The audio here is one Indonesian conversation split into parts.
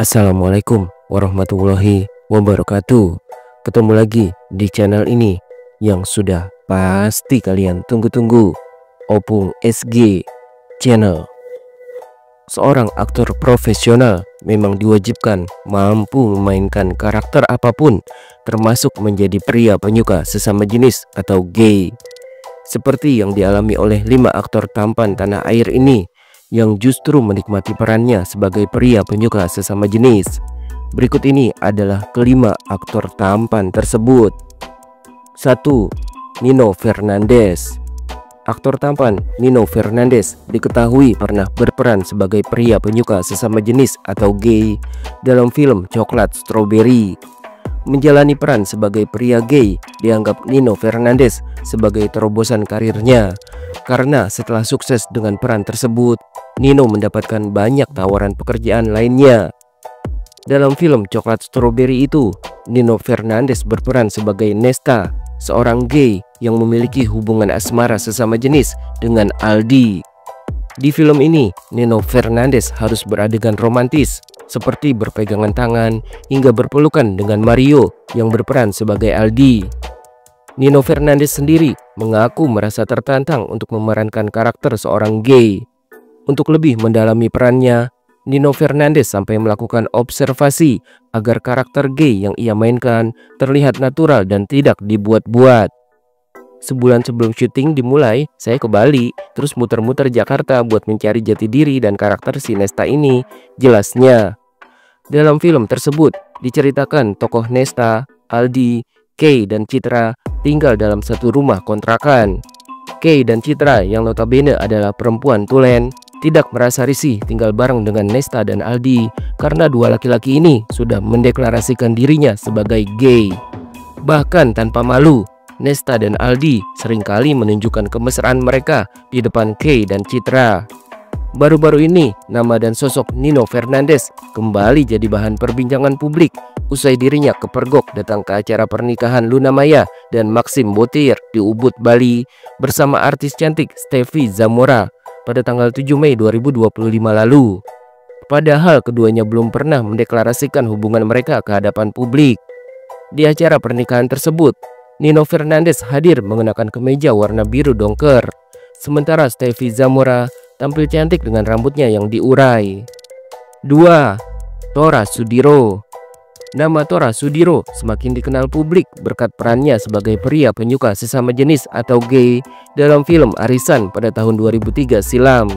Assalamualaikum warahmatullahi wabarakatuh. Ketemu lagi di channel ini yang sudah pasti kalian tunggu-tunggu, Opung SG Channel. Seorang aktor profesional memang diwajibkan mampu memainkan karakter apapun, termasuk menjadi pria penyuka sesama jenis atau gay. Seperti yang dialami oleh 5 aktor tampan tanah air ini yang justru menikmati perannya sebagai pria penyuka sesama jenis. Berikut ini adalah kelima aktor tampan tersebut. 1. Nino Fernandez. Aktor tampan Nino Fernandez diketahui pernah berperan sebagai pria penyuka sesama jenis atau gay dalam film Coklat Strawberry. Menjalani peran sebagai pria gay dianggap Nino Fernandez sebagai terobosan karirnya, karena setelah sukses dengan peran tersebut, Nino mendapatkan banyak tawaran pekerjaan lainnya. Dalam film Coklat Strawberry itu, Nino Fernandez berperan sebagai Nesta, seorang gay yang memiliki hubungan asmara sesama jenis dengan Aldi. Di film ini, Nino Fernandez harus beradegan romantis seperti berpegangan tangan hingga berpelukan dengan Mario yang berperan sebagai Aldi. Nino Fernandez sendiri mengaku merasa tertantang untuk memerankan karakter seorang gay. Untuk lebih mendalami perannya, Nino Fernandez sampai melakukan observasi agar karakter gay yang ia mainkan terlihat natural dan tidak dibuat-buat. Sebulan sebelum syuting dimulai, saya ke Bali, terus muter-muter Jakarta buat mencari jati diri dan karakter si Nesta ini. Jelasnya, dalam film tersebut diceritakan tokoh Nesta, Aldi, Kay, dan Citra tinggal dalam satu rumah kontrakan. Kay dan Citra yang notabene adalah perempuan tulen tidak merasa risih tinggal bareng dengan Nesta dan Aldi karena dua laki-laki ini sudah mendeklarasikan dirinya sebagai gay. Bahkan tanpa malu, Nesta dan Aldi seringkali menunjukkan kemesraan mereka di depan Kay dan Citra. Baru-baru ini, nama dan sosok Nino Fernandez kembali jadi bahan perbincangan publik usai dirinya kepergok datang ke acara pernikahan Luna Maya dan Maxim Botir di Ubud, Bali bersama artis cantik Steffi Zamora pada tanggal 7 Mei 2025 lalu. Padahal keduanya belum pernah mendeklarasikan hubungan mereka ke hadapan publik. Di acara pernikahan tersebut, Nino Fernandez hadir mengenakan kemeja warna biru dongker, sementara Steffi Zamora tampil cantik dengan rambutnya yang diurai. 2. Tora Sudiro. Nama Tora Sudiro semakin dikenal publik berkat perannya sebagai pria penyuka sesama jenis atau gay dalam film Arisan pada tahun 2003 silam.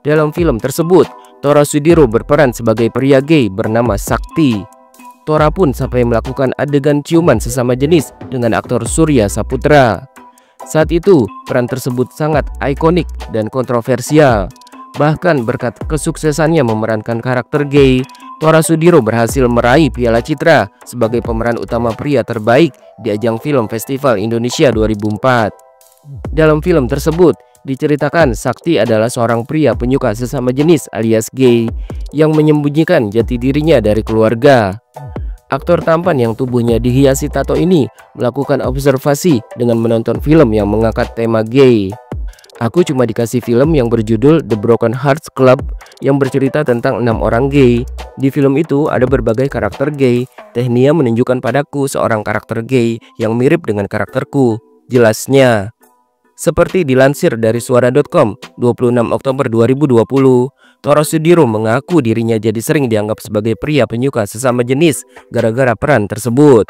Dalam film tersebut, Tora Sudiro berperan sebagai pria gay bernama Sakti. Tora pun sampai melakukan adegan ciuman sesama jenis dengan aktor Surya Saputra. Saat itu, peran tersebut sangat ikonik dan kontroversial. Bahkan berkat kesuksesannya memerankan karakter gay, Tora Sudiro berhasil meraih Piala Citra sebagai pemeran utama pria terbaik di ajang film Festival Indonesia 2004. Dalam film tersebut, diceritakan Sakti adalah seorang pria penyuka sesama jenis alias gay yang menyembunyikan jati dirinya dari keluarga. Aktor tampan yang tubuhnya dihiasi tato ini melakukan observasi dengan menonton film yang mengangkat tema gay. Aku cuma dikasih film yang berjudul The Broken Hearts Club yang bercerita tentang 6 orang gay. Di film itu ada berbagai karakter gay. Tehnia menunjukkan padaku seorang karakter gay yang mirip dengan karakterku, jelasnya. Seperti dilansir dari suara.com 26 Oktober 2020, Tora Sudiro mengaku dirinya jadi sering dianggap sebagai pria penyuka sesama jenis gara-gara peran tersebut.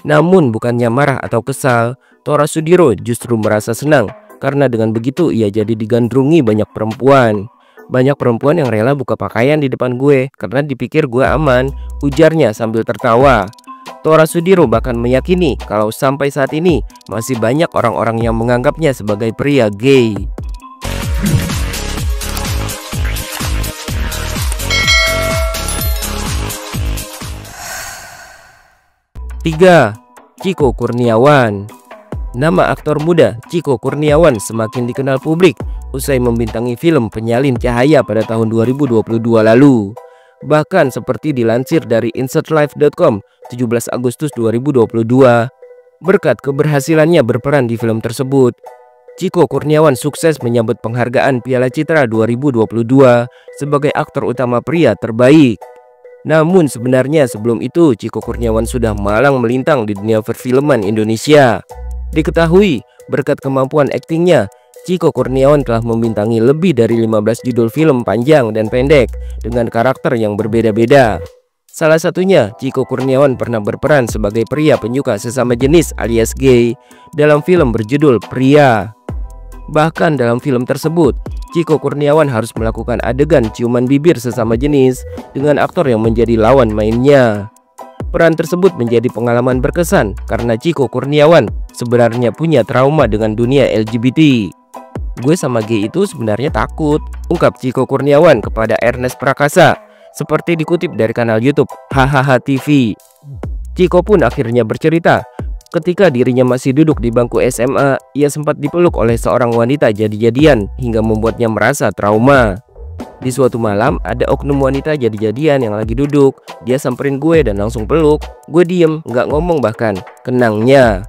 Namun bukannya marah atau kesal, Tora Sudiro justru merasa senang karena dengan begitu ia jadi digandrungi banyak perempuan. Banyak perempuan yang rela buka pakaian di depan gue karena dipikir gue aman, ujarnya sambil tertawa. Tora Sudiro bahkan meyakini kalau sampai saat ini masih banyak orang-orang yang menganggapnya sebagai pria gay. 3. Chico Kurniawan. Nama aktor muda Chico Kurniawan semakin dikenal publik usai membintangi film Penyalin Cahaya pada tahun 2022 lalu. Bahkan seperti dilansir dari insertlife.com 17 Agustus 2022, berkat keberhasilannya berperan di film tersebut, Chico Kurniawan sukses menyambut penghargaan Piala Citra 2022 sebagai aktor utama pria terbaik. Namun sebenarnya sebelum itu Chiko Kurniawan sudah malang melintang di dunia perfilman Indonesia. Diketahui berkat kemampuan aktingnya, Chiko Kurniawan telah membintangi lebih dari 15 judul film panjang dan pendek dengan karakter yang berbeda-beda. Salah satunya, Chiko Kurniawan pernah berperan sebagai pria penyuka sesama jenis alias gay dalam film berjudul Pria. Bahkan dalam film tersebut, Chiko Kurniawan harus melakukan adegan ciuman bibir sesama jenis dengan aktor yang menjadi lawan mainnya. Peran tersebut menjadi pengalaman berkesan karena Chiko Kurniawan sebenarnya punya trauma dengan dunia LGBT. "Gue sama gay itu sebenarnya takut," ungkap Chiko Kurniawan kepada Ernest Prakasa, seperti dikutip dari kanal YouTube Hahaha TV. Chiko pun akhirnya bercerita, ketika dirinya masih duduk di bangku SMA, ia sempat dipeluk oleh seorang wanita jadi-jadian hingga membuatnya merasa trauma. "Di suatu malam, ada oknum wanita jadi-jadian yang lagi duduk. Dia samperin gue dan langsung peluk. Gue diem, nggak ngomong bahkan," kenangnya.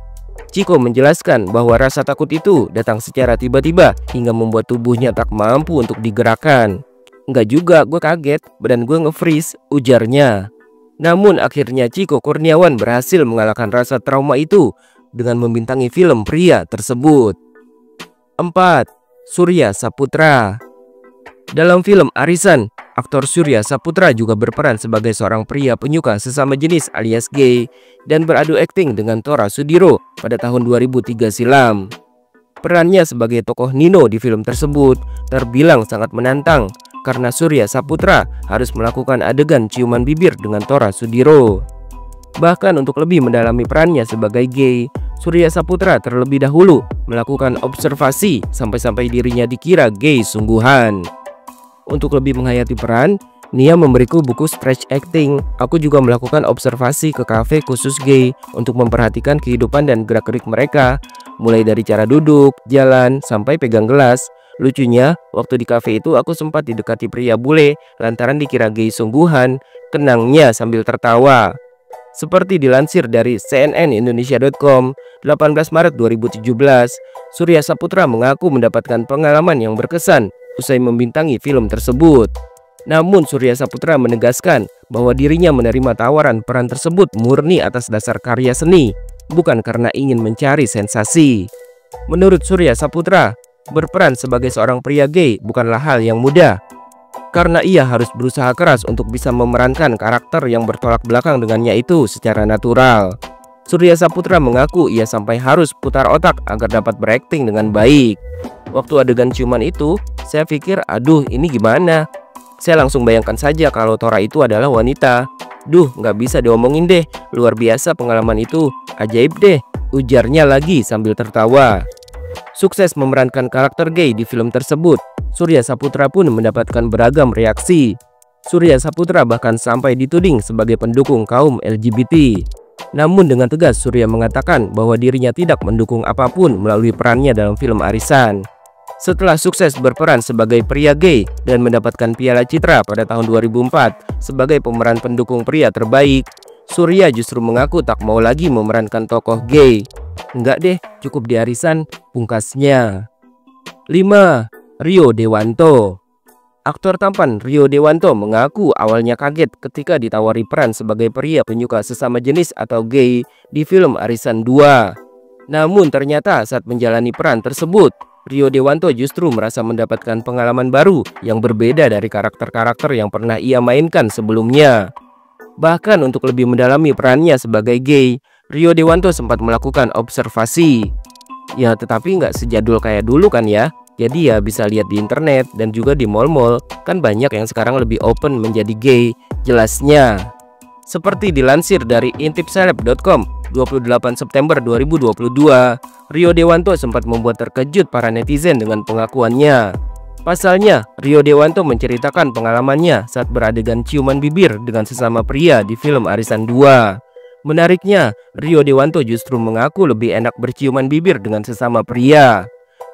Chiko menjelaskan bahwa rasa takut itu datang secara tiba-tiba hingga membuat tubuhnya tak mampu untuk digerakkan. "Nggak juga, gue kaget, badan gue nge-freeze," ujarnya. Namun akhirnya Chiko Kurniawan berhasil mengalahkan rasa trauma itu dengan membintangi film Pria tersebut. 4. Surya Saputra. Dalam film Arisan, aktor Surya Saputra juga berperan sebagai seorang pria penyuka sesama jenis alias gay dan beradu akting dengan Tora Sudiro pada tahun 2003 silam. Perannya sebagai tokoh Nino di film tersebut terbilang sangat menantang karena Surya Saputra harus melakukan adegan ciuman bibir dengan Tora Sudiro. Bahkan untuk lebih mendalami perannya sebagai gay, Surya Saputra terlebih dahulu melakukan observasi sampai-sampai dirinya dikira gay sungguhan. Untuk lebih menghayati peran, Nia memberiku buku stretch acting. Aku juga melakukan observasi ke kafe khusus gay untuk memperhatikan kehidupan dan gerak-gerik mereka, mulai dari cara duduk, jalan, sampai pegang gelas. Lucunya, waktu di kafe itu aku sempat didekati pria bule lantaran dikira gay sungguhan, kenangnya sambil tertawa. Seperti dilansir dari cnnindonesia.com, 18 Maret 2017, Surya Saputra mengaku mendapatkan pengalaman yang berkesan usai membintangi film tersebut. Namun Surya Saputra menegaskan bahwa dirinya menerima tawaran peran tersebut murni atas dasar karya seni, bukan karena ingin mencari sensasi. Menurut Surya Saputra, berperan sebagai seorang pria gay bukanlah hal yang mudah, karena ia harus berusaha keras untuk bisa memerankan karakter yang bertolak belakang dengannya itu secara natural. Surya Saputra mengaku ia sampai harus putar otak agar dapat berakting dengan baik. Waktu adegan ciuman itu, saya pikir, aduh ini gimana? Saya langsung bayangkan saja kalau Tora itu adalah wanita. Duh, nggak bisa diomongin deh, luar biasa pengalaman itu, ajaib deh, ujarnya lagi sambil tertawa. Sukses memerankan karakter gay di film tersebut, Surya Saputra pun mendapatkan beragam reaksi. Surya Saputra bahkan sampai dituding sebagai pendukung kaum LGBT. Namun dengan tegas Surya mengatakan bahwa dirinya tidak mendukung apapun melalui perannya dalam film Arisan. Setelah sukses berperan sebagai pria gay dan mendapatkan Piala Citra pada tahun 2004 sebagai pemeran pendukung pria terbaik, Surya justru mengaku tak mau lagi memerankan tokoh gay. "Enggak deh, cukup di Arisan," pungkasnya. 5. Rio Dewanto. Aktor tampan Rio Dewanto mengaku awalnya kaget ketika ditawari peran sebagai pria penyuka sesama jenis atau gay di film Arisan 2. Namun ternyata saat menjalani peran tersebut, Rio Dewanto justru merasa mendapatkan pengalaman baru yang berbeda dari karakter-karakter yang pernah ia mainkan sebelumnya. Bahkan untuk lebih mendalami perannya sebagai gay, Rio Dewanto sempat melakukan observasi. Ya tetapi nggak sejadul kayak dulu kan ya. Jadi ya bisa lihat di internet dan juga di mall-mall, kan banyak yang sekarang lebih open menjadi gay, jelasnya. Seperti dilansir dari intipseleb.com, 28 September 2022, Rio Dewanto sempat membuat terkejut para netizen dengan pengakuannya. Pasalnya, Rio Dewanto menceritakan pengalamannya saat beradegan ciuman bibir dengan sesama pria di film Arisan 2. Menariknya, Rio Dewanto justru mengaku lebih enak berciuman bibir dengan sesama pria.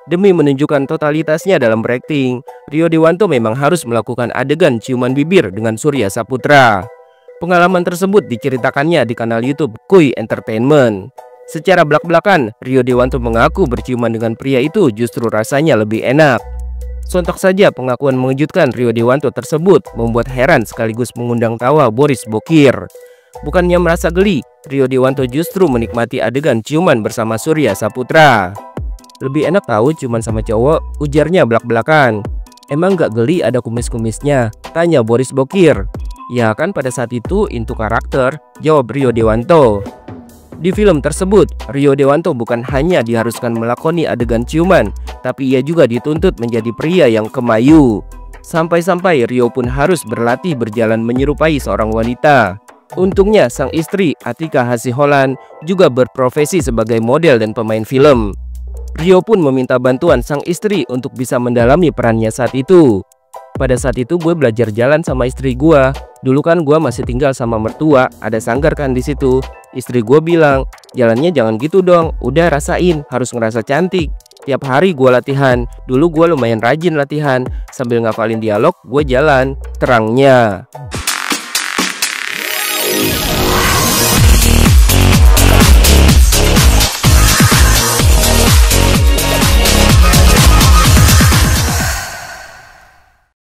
Demi menunjukkan totalitasnya dalam berakting, Rio Dewanto memang harus melakukan adegan ciuman bibir dengan Surya Saputra. Pengalaman tersebut diceritakannya di kanal YouTube Kuy Entertainment. Secara belak-belakan, Rio Dewanto mengaku berciuman dengan pria itu justru rasanya lebih enak. Sontak saja pengakuan mengejutkan Rio Dewanto tersebut membuat heran sekaligus mengundang tawa Boris Bokir. Bukannya merasa geli, Rio Dewanto justru menikmati adegan ciuman bersama Surya Saputra. Lebih enak tahu ciuman sama cowok, ujarnya belak-belakan. Emang gak geli ada kumis-kumisnya? Tanya Boris Bokir. Ya kan pada saat itu into karakter, jawab Rio Dewanto. Di film tersebut, Rio Dewanto bukan hanya diharuskan melakoni adegan ciuman, tapi ia juga dituntut menjadi pria yang kemayu. Sampai-sampai Rio pun harus berlatih berjalan menyerupai seorang wanita. Untungnya sang istri Atika Hasiholan juga berprofesi sebagai model dan pemain film. Rio pun meminta bantuan sang istri untuk bisa mendalami perannya saat itu. Pada saat itu gue belajar jalan sama istri gue. Dulu kan gue masih tinggal sama mertua, ada sanggar kan di situ. Istri gue bilang, jalannya jangan gitu dong, udah rasain, harus ngerasa cantik. Tiap hari gue latihan, dulu gue lumayan rajin latihan. Sambil ngafalin dialog, gue jalan, terangnya.